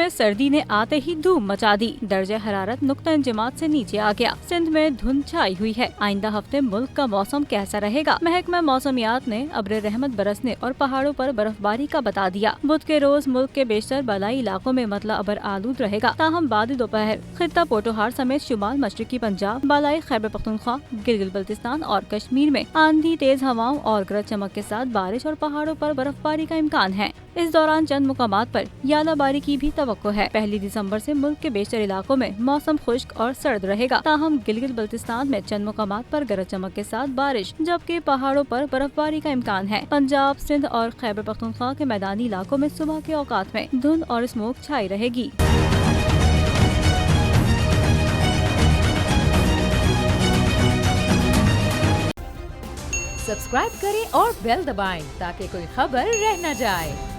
में सर्दी ने आते ही धूम मचा दी। दर्जे हरारत नुक्ता इंजमात से नीचे आ गया। सिंध में धुंध छाई हुई है। आइंदा हफ्ते मुल्क का मौसम कैसा रहेगा? महकमा मौसमियात ने अब्र रहमत बरसने और पहाड़ों पर बर्फबारी का बता दिया। बुध के रोज मुल्क के बेशतर बलाई इलाकों में मतला अबर आलूद रहेगा। ताहम बाद दोपहर खित्ता पोटोहार समेत शुमाल मशरकी पंजाब, बालाई खैबर पख्तूनख्वा, गिलगित बल्तिस्तान और कश्मीर में आंधी, तेज हवाओं और गरज चमक के साथ बारिश और पहाड़ों पर बर्फबारी का इम्कान है। इस दौरान चंद मुकामात पर यालाबारी की भी तवक्को है। 1 दिसंबर से मुल्क के बेशतर इलाकों में मौसम खुश्क और सर्द रहेगा। ताहम गिलगित बल्तिस्तान में चंद मुकामात पर गरज चमक के साथ बारिश, जबकि पहाड़ों पर बर्फबारी का इम्कान है। पंजाब, सिंध और खैबर पख्तूनख्वा के मैदानी इलाकों में सुबह के औकात में धुंध और स्मोक छाई रहेगी। सब्सक्राइब करें और बेल दबाएं ताकि कोई खबर रह न जाए।